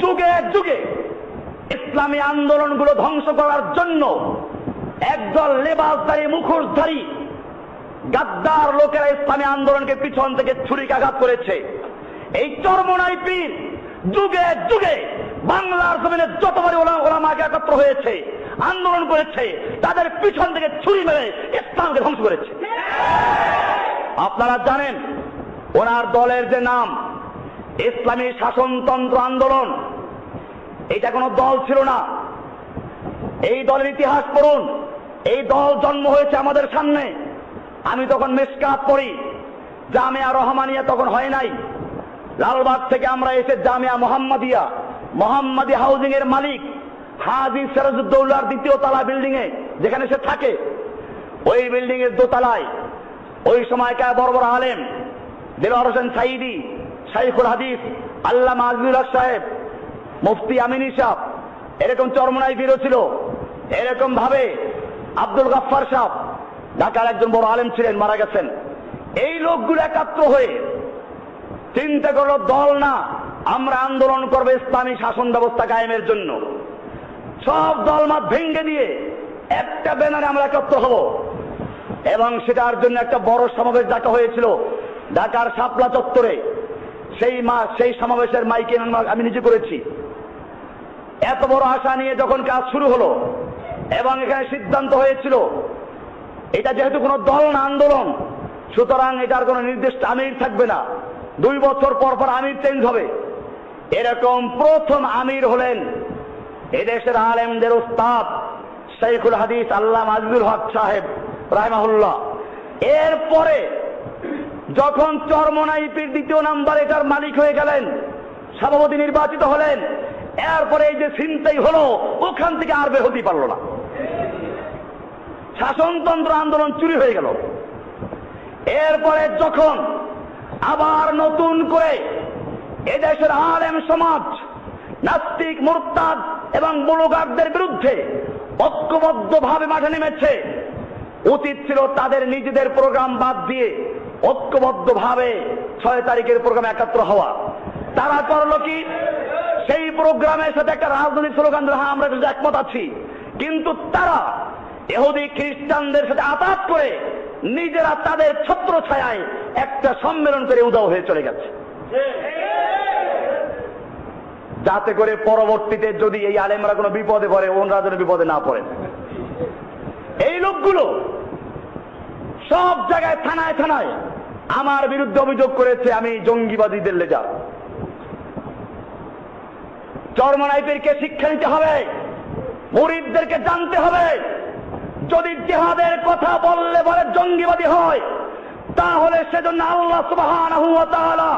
যুগে যুগে ইসলামী আন্দোলনগুলো ধ্বংস করার জন্য একদল লেবাসধারী মুখোশধারী গাদ্দার লোকেরা ইসলামী আন্দোলনকে পিছন থেকে ছুরিকাঘাত করেছে। এই চরমোনাই পীর যুগে যুগে বাংলার জমিনে যতবারই ওলামাকে একত্র হয়েছে, আন্দোলন করেছে, তাদের পিছন থেকে ছুরি মেরে ইসলামকে ধ্বংস করেছে। আপনারা জানেন ওনার দলের যে নাম ইসলামী শাসনতন্ত্র আন্দোলন, এটা কোনো দল ছিল না। এই দলের ইতিহাস পড়ুন। এই দল জন্ম হয়েছে আমাদের সামনে। আমি তখন মিশকাত পড়ি, জামিয়া রহমানিয়া তখন হয় নাই। লালবাগ থেকে আমরা এসে জামিয়া মোহাম্মদী হাউজিং এর মালিক হাজী সিরাজউদ্দৌলার দ্বিতীয় তলা বিল্ডিং এ যেখানে সে থাকে, ওই বিল্ডিং এর দোতলায় ওই সময়কার বড় বড় আলেম দেলোয়ার হোসেন সাইদি, শাইখুল হাদিস আল্লামা আজিজুল হক সাহেব, মুফতি আমিনী সাহেব, এরকম চরমোনাই পীরও ছিল। এরকম ভাবে আব্দুল গাফফার সাহেব ঢাকার একজন বড় আলেম ছিলেন, মারা গেছেন। এই লোকগুলো একাত্র হয়ে চিন্তা করলো, দল না, আমরা আন্দোলন করবো ইসলামী শাসন ব্যবস্থা কায়েমের জন্য। সব দলমত ভেঙ্গে দিয়ে একটা ব্যানারে আমরা একত্র হব, এবং সেটার জন্য একটা বড় সমাবেশ ডাকা হয়েছিল ঢাকার শাপলা চত্বরে। সেই সমাবেশের মাইকে আমি নিজে করেছি। এত বড় আশা নিয়ে যখন কাজ শুরু হলো এবং এখানে সিদ্ধান্ত হয়েছিল এটা যেহেতু কোনো দল না, আন্দোলন, সুতরাং এটার কোনো নির্দিষ্ট আমির থাকবে না, 2 বছর পর পর আমির চেঞ্জ হবে। এরকম প্রথম আমির হলেন এদেশের আলেমদের উস্তাদ শাইখুল হাদিস আল্লামা আজিজুল হক সাহেব রাহিমাহুল্লাহ। এরপরে যখন চরমোনাই পীর দ্বিতীয় নাম্বার এটার মালিক হয়ে গেলেন, সভাপতি নির্বাচিত হলেন, এরপরে এই যে ছিনতাই হলো, ওখান থেকে আর বের হতেই পারলো না। শাসনতন্ত্র আন্দোলন চুরি হয়ে গেল। এরপরে যখন আবার নতুন করে এদেশের আলেম সমাজ নাস্তিক, মুরতাদ এবং ব্লগারদের বিরুদ্ধে ঐক্যবদ্ধভাবে মাঠে নেমেছে, উচিত ছিল তাদের নিজেদের প্রোগ্রাম বাদ দিয়ে ঐক্যবদ্ধভাবে 6 তারিখের প্রোগ্রামে একাত্র হওয়া। তারা করলো কি, সেই প্রোগ্রামের সাথে একটা রাজনৈতিক স্লোগান দিল, হ্যাঁ আমরা একমত আছি, কিন্তু তারা ইহুদি খ্রিস্টানদের সাথে আতাত করে নিজেরা তাদের ছত্র ছায়ায় একটা সম্মেলন করে উধাও হয়ে চলে গেছে, যাতে করে পরবর্তীতে যদি এই আলেমরা কোনো বিপদে পড়ে, ওনারা যেন বিপদে না পড়ে। এই লোকগুলো সব জায়গায় থানায় থানায় আমার বিরুদ্ধে অভিযোগ করেছে আমি জঙ্গিবাদীদের লেজা। চরমোনাই পীরকে শিক্ষা নিতে হবে, মুরিদদেরকে জানতে হবে, যদি জিহাদের কথা বললে বলে জঙ্গিবাদী হয়, তাহলে সেজন্য আল্লাহ সুবহানাহু ওয়া তাআলা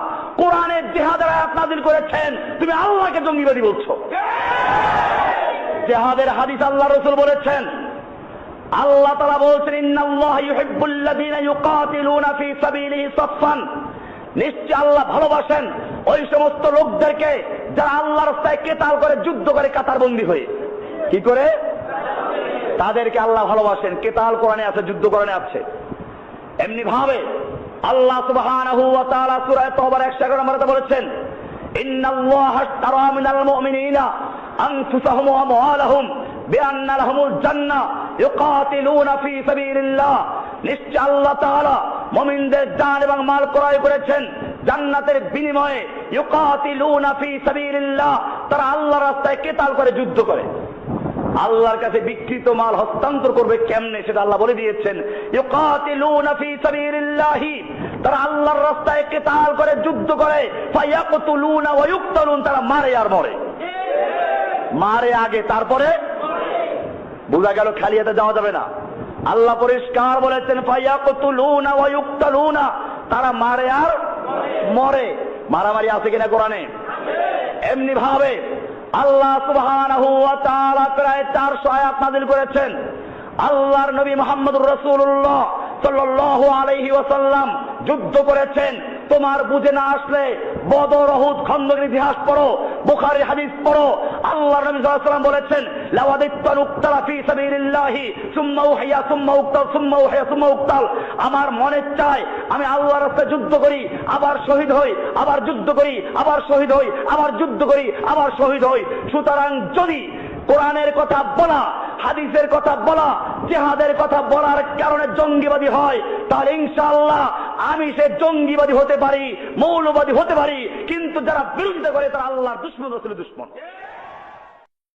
কোরআনের জিহাদের আয়াত নাযিল করেছেন, তুমি আল্লাহকে জঙ্গিবাদী বলছো। জিহাদের হাদিস আল্লাহ রাসূল বলেছেন, আল্লাহ তাআলা বলছেন, ইন্নাল্লাহা ইউহিব্বুল্লাযীনা ইউকাতিলুনা ফী সাবিলিহি সাফফান, নিশ্চয় আল্লাহ ভালোবাসেন ওই সমস্ত লোকদেরকে যারা আল্লাহর রাস্তায় কিতাল করে, যুদ্ধ করে, কাতারবন্দী হয়ে। কি করে? তাদেরকে আল্লাহ ভালোবাসেন। কিতাল কোরআনে আছে, যুদ্ধ কোরআনে আছে। এমনি ভাবে আল্লাহ সুবহানাহু ওয়া তাআলা সূরা তাওবার 111 নম্বরে বলেছেন, ইন্নাল্লাহা আশতারা মিনাল মুমিনিনা আনফুসাহুম ওয়া আমওয়ালাহুম বিআন্না লাহুমুল জান্নাহ ইউকাতিলুনা ফী সাবিলিল্লাহ, নিশ্চয় আল্লাহ তাআলা মুমিনদের জান এবং মাল ক্রয় করেছেন জান্নাতের বিনিময়ে। ইউকাতিলুনা ফী সাবিলিল্লাহ, তারা আল্লাহর রাস্তায় কিতাল করে, যুদ্ধ করে। আল্লাহর কাছে বিকৃত মাল হস্তান্তর করবে কেমনে সেটা আল্লাহ বলে দিয়েছেন। ইউকাতিলুনা ফী সাবিলিল্লাহি, তারা আল্লাহর রাস্তায় কিতাল করে, যুদ্ধ করে। ফায়াকতুলুনা ওয়া ইউকতালুন, তারা মারে আর মরে। মারে আগে, তারপরে বোঝা গেল খালি হাতে যাওয়া যাবে না। আল্লাহ পরিষ্কার বলেছেন, ফায়াকতুলুনা ওয়া ইউকতালুনা, তারা মারে আর মরে। মারামারি আছে কিনা কোরআনে? এমনি ভাবে আল্লাহ সুবহানাহু ওয়া তাআলা প্রায় 400 আয়াত নাযিল করেছেন। আল্লাহর নবী মুহাম্মদুর রাসূলুল্লাহ সাল্লাল্লাহু আলাইহি ওয়াসাল্লাম যুদ্ধ করেছেন। তোমার বুঝে না আসলে বদর, উহুদ, খন্দকের ইতিহাস পড়ো, বুখারীর হাদিস পড়ো। আল্লাহর নবী সাল্লাল্লাহু আলাইহি ওয়াসাল্লাম বলেছেন, লাওয়াদিত্তু উক্তালা ফি সাবিলিল্লাহি সুম্মা উহিয়া সুম্মা উক্তাল সুম্মা উহিয়া সুম্মা উক্তাল। আমার মনে চায় আমি আল্লাহর রাস্তায় যুদ্ধ করি, আবার শহীদ হই, আবার যুদ্ধ করি, আবার শহীদ হই, আবার যুদ্ধ করি, আবার শহীদ হই। সুতরাং যদি কোরআনের কথা বলা, হাদিসের কথা বলা, জিহাদের কথা বলার কারণে জঙ্গিবাদী হয়, তাহলে ইনশাআল্লাহ আমি সে জঙ্গিবাদী হতে পারি, মৌলবাদী হতে পারি, কিন্তু যারা বিরোধিতা করে তারা আল্লাহর দুশমন, রাসূলের দুশমন।